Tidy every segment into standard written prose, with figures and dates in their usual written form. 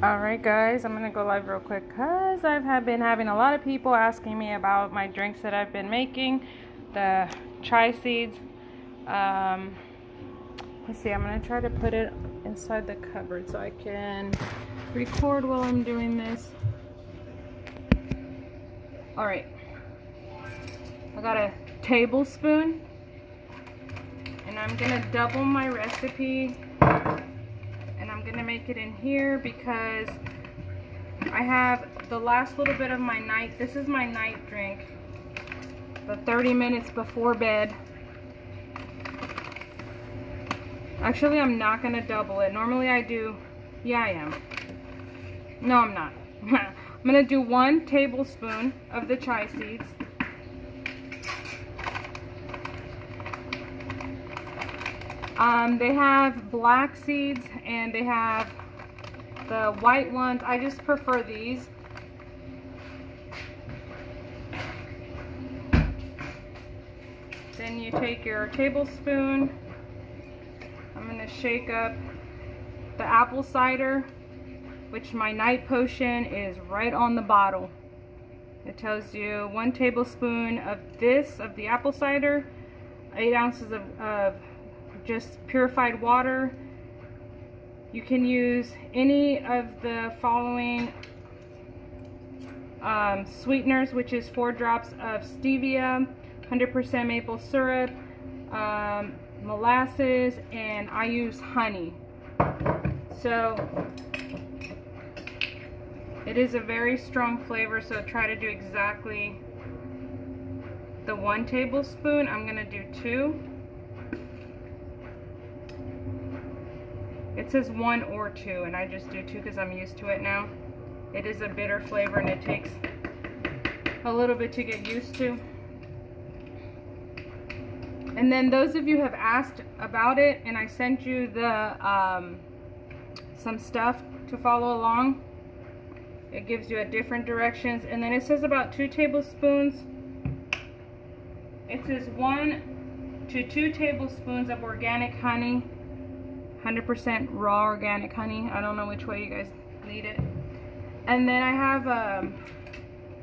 Alright guys, I'm gonna go live real quick because I've been having a lot of people asking me about my drinks that I've been making, the chai seeds. Let's see, I'm gonna try to put it inside the cupboard so I can record while I'm doing this. Alright, I got a tablespoon and I'm gonna double my recipe. And I'm gonna make it in here because I have the last little bit of my night. This is my night drink, the 30 minutes before bed. Actually, I'm not gonna double it. Normally I do. Yeah, I am. No, I'm not. I'm gonna do 1 tablespoon of the chai seeds. They have black seeds and they have the white ones. I just prefer these. Then you take your tablespoon. I'm going to shake up the apple cider, which my night potion is right on the bottle. It tells you 1 tablespoon of this, of the apple cider, 8 ounces of just purified water. You can use any of the following sweeteners, which is 4 drops of stevia, 100% maple syrup, molasses, and I use honey. So it is a very strong flavor, so try to do exactly the 1 tablespoon. I'm gonna do 2. It says 1 or 2, and I just do 2 because I'm used to it now. It is a bitter flavor and it takes a little bit to get used to. And then those of you have asked about it, and I sent you the some stuff to follow along. It gives you a different directions, and then it says about 2 tablespoons. It says 1 to 2 tablespoons of organic honey. 100% raw organic honey. I don't know which way you guys need it. And then I have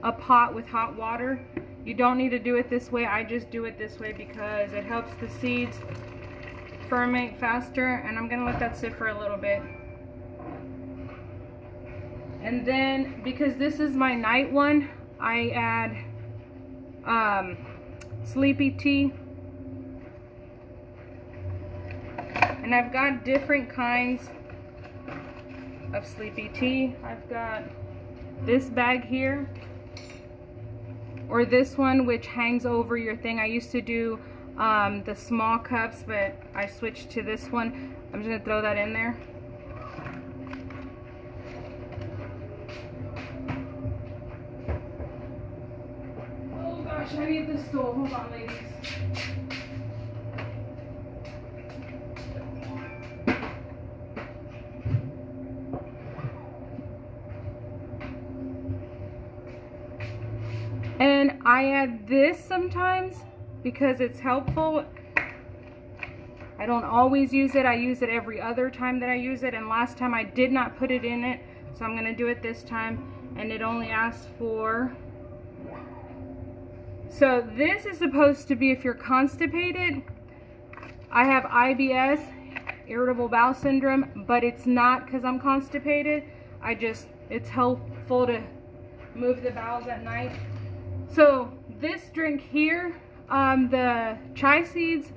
a pot with hot water. You don't need to do it this way. I just do it this way because it helps the seeds ferment faster. And I'm gonna let that sit for a little bit. And then, because this is my night one, I add sleepy tea. And I've got different kinds of sleepy tea. I've got this bag here, or this one which hangs over your thing. I used to do the small cups, but I switched to this one. I'm just gonna throw that in there. Oh gosh, I need the stove. Hold on, ladies. And I add this sometimes because it's helpful. I don't always use it. I use it every other time that I use it. And last time I did not put it in it. So I'm going to do it this time. And it only asks for... So this is supposed to be if you're constipated. I have IBS, irritable bowel syndrome, but it's not because I'm constipated. It's helpful to move the bowels at night. So this drink here, the chai seeds,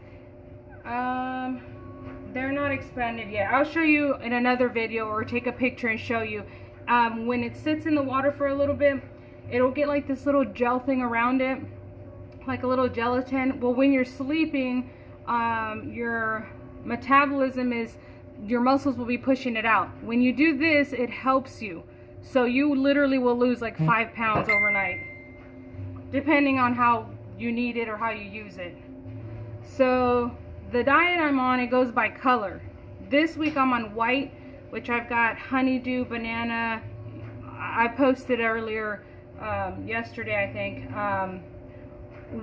they're not expanded yet. I'll show you in another video or take a picture and show you. When it sits in the water for a little bit, it'll get like this little gel thing around it, like a little gelatin. Well, when you're sleeping, your metabolism your muscles will be pushing it out. When you do this, it helps you. So you literally will lose like 5 pounds overnight, depending on how you need it or how you use it. So the diet I'm on, it goes by color. This week I'm on white, which I've got honeydew, banana. I posted earlier, yesterday I think,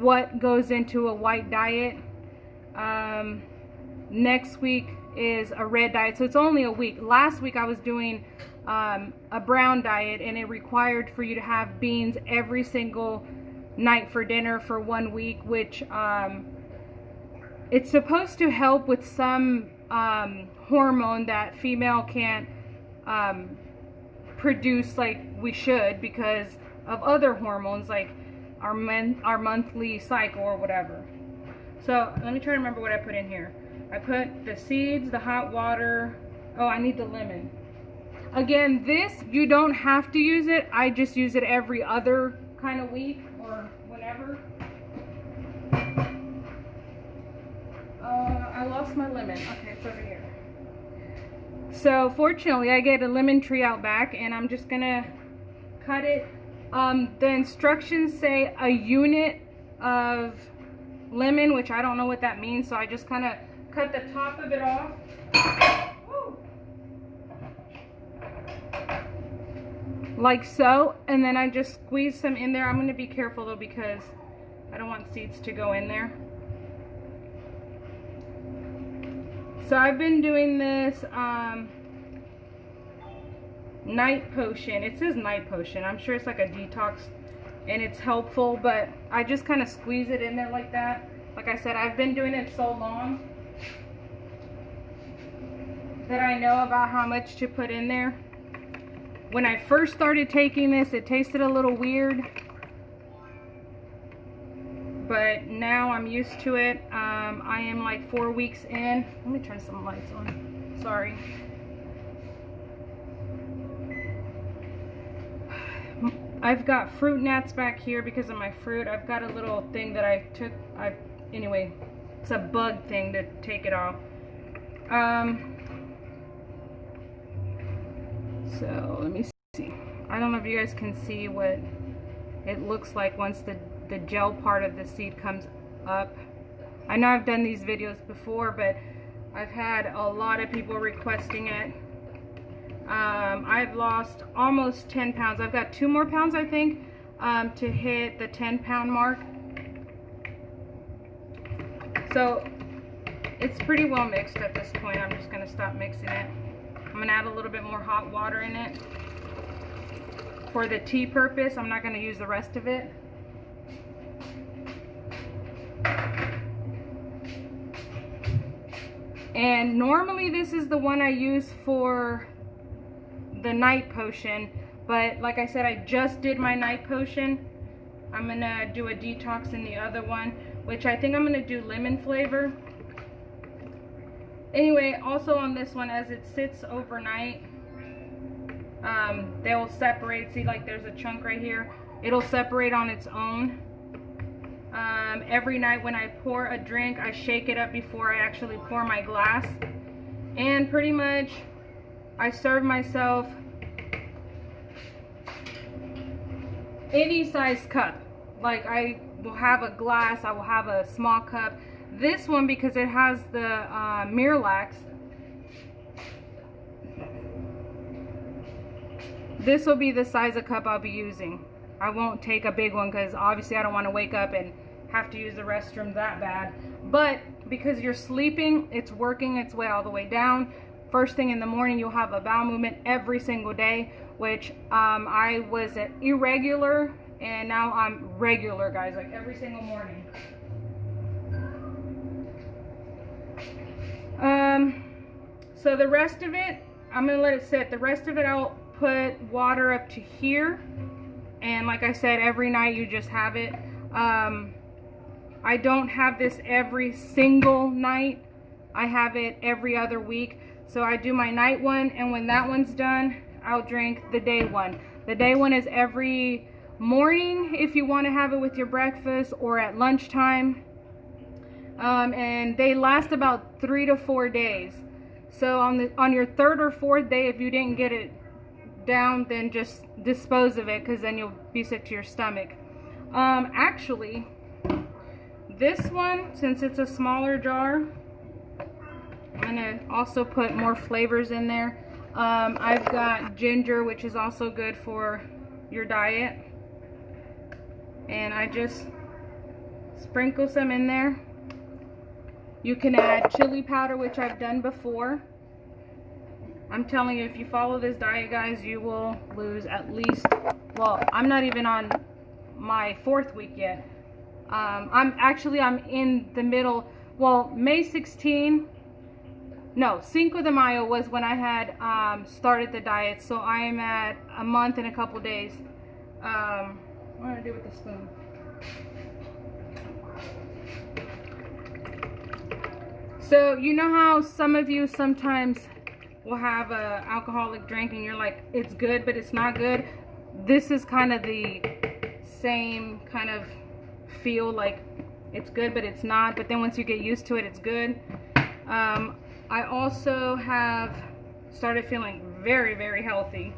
what goes into a white diet. Next week is a red diet, so it's only a week. Last week I was doing a brown diet, and it required for you to have beans every single night for dinner for 1 week, which it's supposed to help with some hormone that female can't produce like we should because of other hormones like our monthly cycle or whatever. So let me try to remember what I put in here. I put the seeds, the hot water. Oh, I need the lemon. Again, this, you don't have to use it. I just use it every other kind of week or whenever. I lost my lemon. Okay, it's over here. So fortunately, I get a lemon tree out back, and I'm just gonna cut it. The instructions say a unit of lemon, which I don't know what that means, so I just kind of cut the top of it off. Woo. Like so, and then I just squeeze some in there. I'm going to be careful though because I don't want seeds to go in there. So I've been doing this night potion. It says night potion. I'm sure it's like a detox and it's helpful, but I just kind of squeeze it in there like that. Like I said, I've been doing it so long that I know about how much to put in there. When I first started taking this, it tasted a little weird, but now I'm used to it. I am like 4 weeks in. Let me turn some lights on. Sorry. I've got fruit gnats back here because of my fruit. I've got a little thing that I took. Anyway, it's a bug thing to take it off. So let me see. I don't know if you guys can see what it looks like once the gel part of the seed comes up. I know I've done these videos before, but I've had a lot of people requesting it. I've lost almost 10 pounds. I've got 2 more pounds, I think, to hit the 10-pound mark. So it's pretty well mixed at this point. I'm just going to stop mixing it. I'm going to add a little bit more hot water in it for the tea purpose. I'm not going to use the rest of it. And normally this is the one I use for the night potion, but like I said, I just did my night potion. I'm gonna do a detox in the other one, which I think I'm gonna do lemon flavor. Anyway, also on this one, as it sits overnight, they'll separate. See, like there's a chunk right here. It'll separate on its own. Every night when I pour a drink, I shake it up before I actually pour my glass, and pretty much I serve myself any size cup. Like I will have a glass, I will have a small cup. This one, because it has the Miralax, this will be the size of cup I'll be using. I won't take a big one because obviously I don't want to wake up and have to use the restroom that bad. But because you're sleeping, it's working its way all the way down. First thing in the morning, you'll have a bowel movement every single day, which I was irregular, and now I'm regular, guys, like every single morning. So the rest of it, I'm gonna let it sit. The rest of it, I'll put water up to here, and like I said, every night you just have it. I don't have this every single night. I have it every other week. So I do my night one, and when that one's done, I'll drink the day one. The day one is every morning if you want to have it with your breakfast or at lunchtime. And they last about 3 to 4 days. So on your 3rd or 4th day, if you didn't get it down, then just dispose of it, because then you'll be sick to your stomach. Actually, this one, since it's a smaller jar, I'm gonna also put more flavors in there. I've got ginger, which is also good for your diet, and I just sprinkle some in there. You can add chili powder, which I've done before. I'm telling you, if you follow this diet, guys, you will lose at least, well, I'm not even on my 4th week yet. I'm in the middle. Well, May 16, no, Cinco de Mayo was when I had started the diet. So I am at a month and a couple days. What do I do with the spoon? So you know how some of you sometimes will have a alcoholic drink and you're like, it's good, but it's not good. This is kind of the same kind of feel, like it's good, but it's not. But then once you get used to it, it's good. I also have started feeling very, very healthy.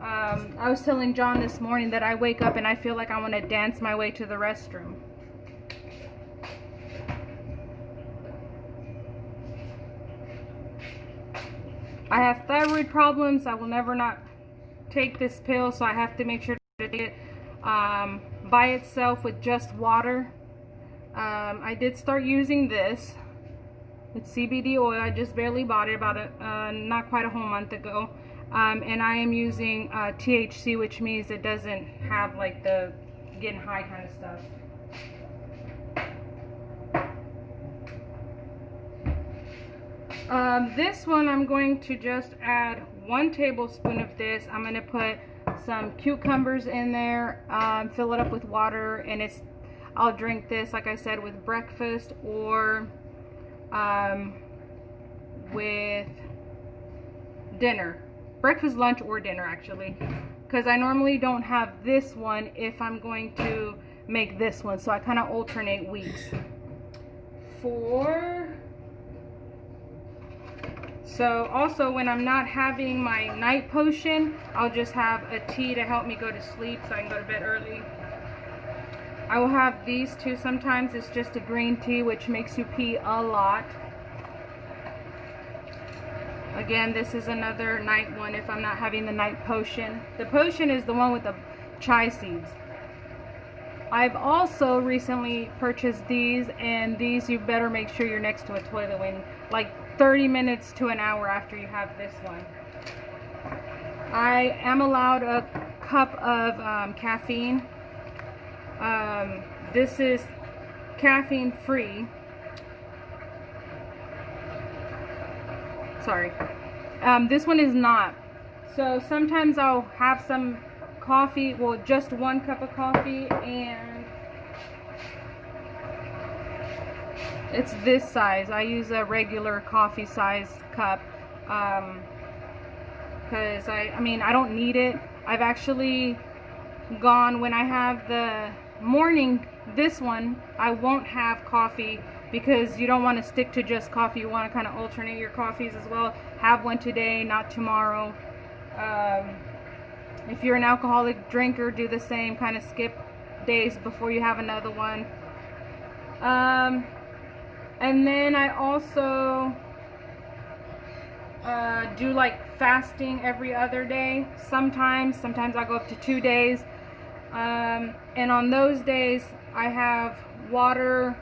I was telling John this morning that I wake up and I feel like I want to dance my way to the restroom. I have thyroid problems. I will never not take this pill, so I have to make sure to take it by itself with just water. I did start using this. It's CBD oil. I just barely bought it about not quite a whole month ago. And I am using THC, which means it doesn't have like the getting high kind of stuff. This one, I'm going to just add 1 tablespoon of this. I'm going to put some cucumbers in there, fill it up with water, and I'll drink this, like I said, with breakfast or with dinner. Breakfast, lunch, or dinner, actually. Because I normally don't have this one if I'm going to make this one. So I kind of alternate weeks. So also when I'm not having my night potion, I'll just have a tea to help me go to sleep so I can go to bed early. I will have these two. Sometimes it's just a green tea, which makes you pee a lot. Again, this is another night one if I'm not having the night potion. The potion is the one with the chia seeds. I've also recently purchased these, and these you better make sure you're next to a toilet when, like 30 minutes to an hour after you have this one. I am allowed a cup of caffeine. This is caffeine free. Sorry. This one is not. So sometimes I'll have some coffee, well, just 1 cup of coffee, and it's this size. I use a regular coffee size cup because I mean, I don't need it. I've actually gone, when I have the morning, this one, I won't have coffee because you don't want to stick to just coffee. You want to kind of alternate your coffees as well. Have one today, not tomorrow. If you're an alcoholic drinker, do the same. Kind of skip days before you have another one. And then I also do like fasting every other day. Sometimes I go up to 2 days. And on those days, I have water.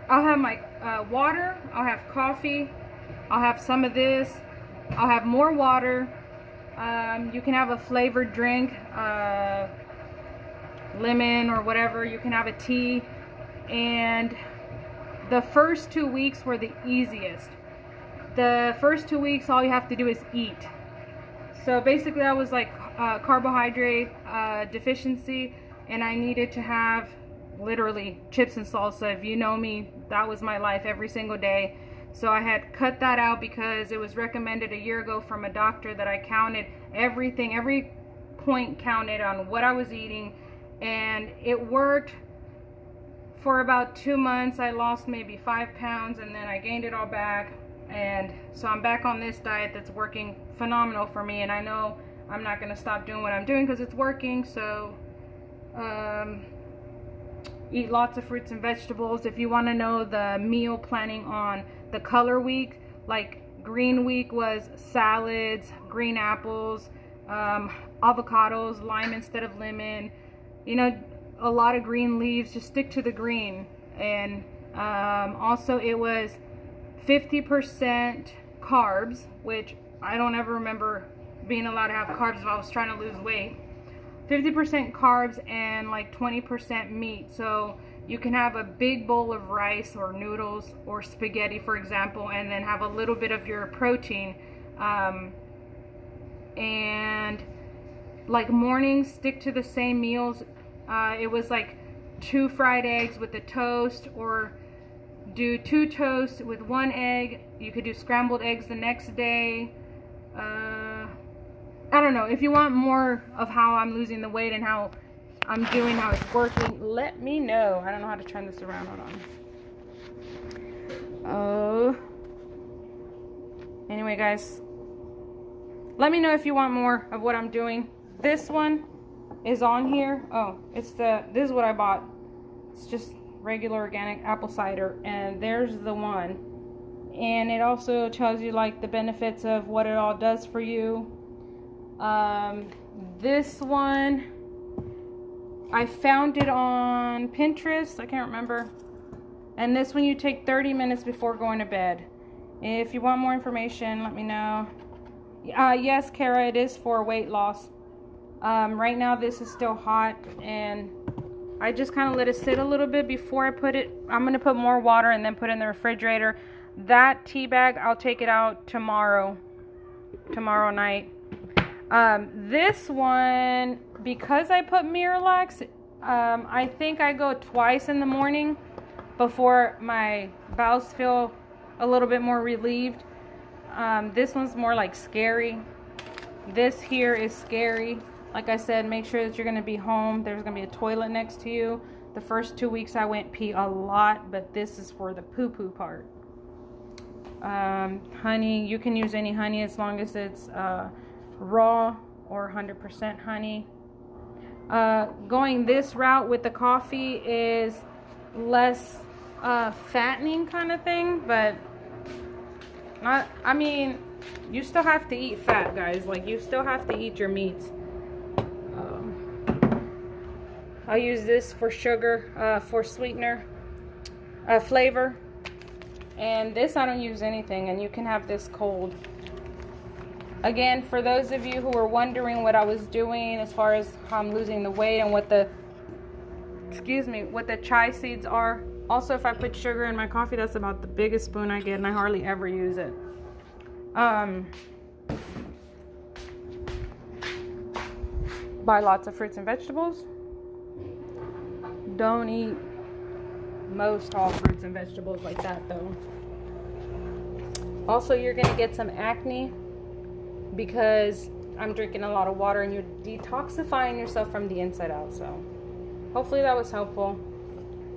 I'll have my water, I'll have coffee, I'll have some of this, I'll have more water. You can have a flavored drink, lemon or whatever. You can have a tea. And the first 2 weeks were the easiest. The first 2 weeks, all you have to do is eat. So basically I was like carbohydrate deficiency, and I needed to have literally chips and salsa. If you know me, that was my life every single day. So I had cut that out because it was recommended a year ago from a doctor that I counted everything, every point counted on what I was eating, and it worked for about 2 months. I lost maybe 5 pounds, and then I gained it all back. And so I'm back on this diet that's working phenomenal for me, and I know I'm not going to stop doing what I'm doing because it's working. So eat lots of fruits and vegetables. If you want to know the meal planning on the color week, like green week was salads, green apples, avocados, lime instead of lemon, you know, a lot of green leaves. Just stick to the green. And also it was 50% carbs, which I don't ever remember being allowed to have carbs if I was trying to lose weight. 50% carbs and like 20% meat. So you can have a big bowl of rice or noodles or spaghetti, for example, and then have a little bit of your protein. And like mornings, stick to the same meals. It was like 2 fried eggs with a toast, or do 2 toasts with 1 egg. You could do scrambled eggs the next day. I don't know. If you want more of how I'm losing the weight and how I'm doing, how it's working, let me know. I don't know how to turn this around. Hold on. Anyway, guys, let me know if you want more of what I'm doing. This one is on here. Oh, this is what I bought. It's just regular organic apple cider, and there's the one. And it also tells you like the benefits of what it all does for you. This one, I found it on Pinterest. I can't remember. And this one you take 30 minutes before going to bed. If you want more information, let me know. Yes, Kara, it is for weight loss. Right now this is still hot, and I just kind of let it sit a little bit before I put it. I'm going to put more water and then put it in the refrigerator. That tea bag, I'll take it out tomorrow night. This one, because I put Miralax, I think I go twice in the morning before my bowels feel a little bit more relieved. This one's more like scary. This here is scary. Like I said, make sure that you're going to be home. There's going to be a toilet next to you. The first 2 weeks I went pee a lot, but this is for the poo-poo part. Honey, you can use any honey as long as it's raw or 100% honey. Going this route with the coffee is less fattening kind of thing, but I mean, you still have to eat fat, guys. Like, you still have to eat your meats. I'll use this for sugar, for sweetener, flavor. And this I don't use anything, and you can have this cold. Again, for those of you who were wondering what I was doing as far as how I'm losing the weight and what the chia seeds are. Also, if I put sugar in my coffee, that's about the biggest spoon I get, and I hardly ever use it. Buy lots of fruits and vegetables. Don't eat most all fruits and vegetables like that, though. Also, you're going to get some acne because I'm drinking a lot of water, and you're detoxifying yourself from the inside out. So hopefully that was helpful.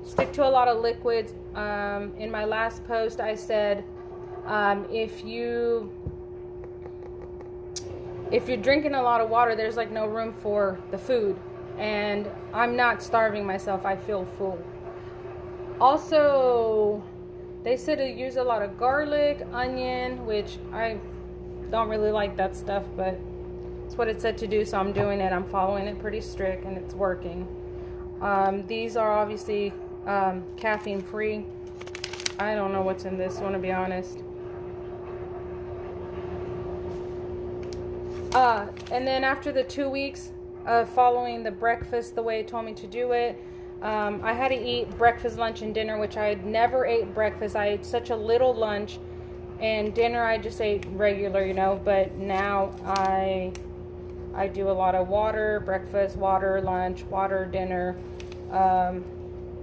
Stick to a lot of liquids. In my last post I said if you're drinking a lot of water, there's like no room for the food, and I'm not starving myself. I feel full. Also, they said to use a lot of garlic, onion, which I don't really like that stuff, but it's what it said to do, so I'm doing it. I'm following it pretty strict, and it's working. These are obviously caffeine free. I don't know what's in this one, to be honest. And then after the 2 weeks of following the breakfast the way it told me to do it, I had to eat breakfast, lunch, and dinner, which I had never ate breakfast. I ate such a little lunch, and dinner I just ate regular, you know, but now I do a lot of water, breakfast, water, lunch, water, dinner,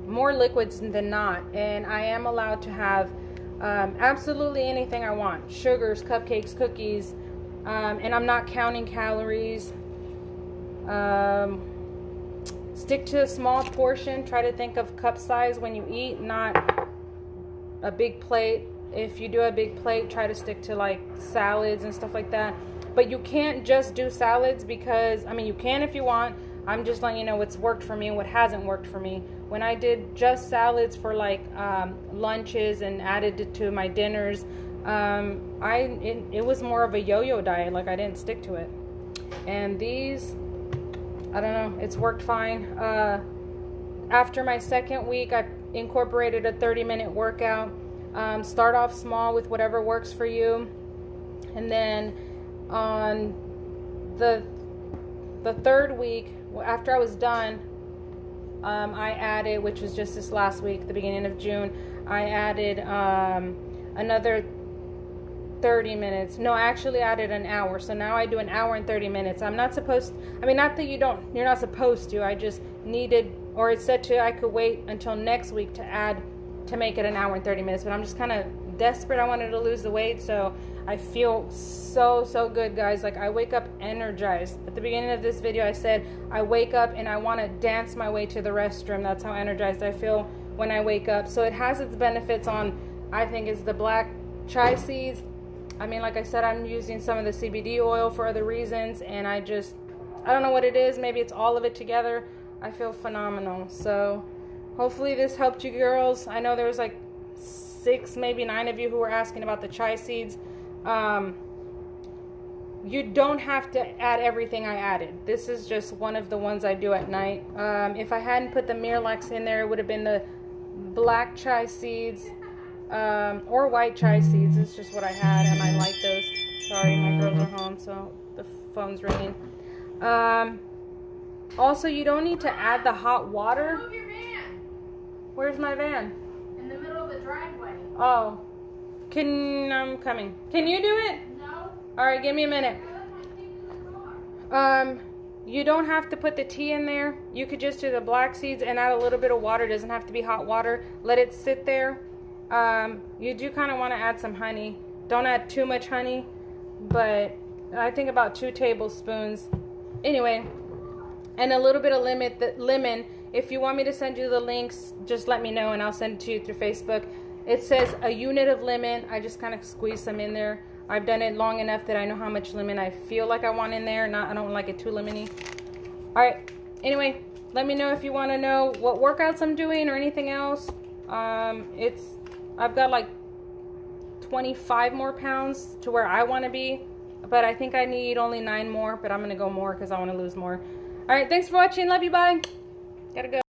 more liquids than not. And I am allowed to have absolutely anything I want. Sugars, cupcakes, cookies, and I'm not counting calories. Stick to a small portion. Try to think of cup size when you eat, not a big plate. If you do a big plate, try to stick to like salads and stuff like that. But you can't just do salads, because, I mean, you can if you want. I'm just letting you know what's worked for me and what hasn't worked for me. When I did just salads for like lunches and added it to my dinners, it was more of a yo-yo diet. Like, I didn't stick to it. And these, I don't know, it's worked fine. After my second week, I incorporated a 30-minute workout. Start off small with whatever works for you. And then on the third week, after I was done, I added, which was just this last week, the beginning of June, I added another 30 minutes. No, I actually added an hour. So now I do an hour and 30 minutes. I'm not supposed, I mean, not that you're not supposed to. I just needed, or it said I could wait until next week to make it an hour and 30 minutes. But I'm just kind of desperate. I wanted to lose the weight. So I feel so good, guys. Like, I wake up energized. At the beginning of this video, I said I wake up and I want to dance my way to the restroom. That's how energized I feel when I wake up. So it has its benefits on, I think, it's the black chia seeds. I mean, like I said, I'm using some of the CBD oil for other reasons, and I don't know what it is. Maybe it's all of it together. I feel phenomenal. So hopefully this helped you girls. I know there was like 6, maybe 9 of you who were asking about the chia seeds. You don't have to add everything I added. This is just one of the ones I do at night. If I hadn't put the Miralax in there, it would have been the black chia seeds, or white chia seeds. It's just what I had, and I like those. Sorry, my girls are home, so the phone's ringing. Also, you don't need to add the hot water. Move your van. Where's my van? In the middle of the driveway. Oh, I'm coming. Can you do it? No. All right, give me a minute. You don't have to put the tea in there. You could just do the black seeds and add a little bit of water. It doesn't have to be hot water. Let it sit there. You do kind of want to add some honey. Don't add too much honey, but I think about 2 tablespoons. Anyway, and a little bit of lemon. If you want me to send you the links, just let me know and I'll send it to you through Facebook. It says a unit of lemon. I just kind of squeeze some in there. I've done it long enough that I know how much lemon I feel like I want in there. I don't like it too lemony. All right. Anyway, let me know if you want to know what workouts I'm doing or anything else. I've got like 25 more pounds to where I want to be, but I think I need only 9 more, but I'm going to go more because I want to lose more. All right. Thanks for watching. Love you. Bye. Gotta go.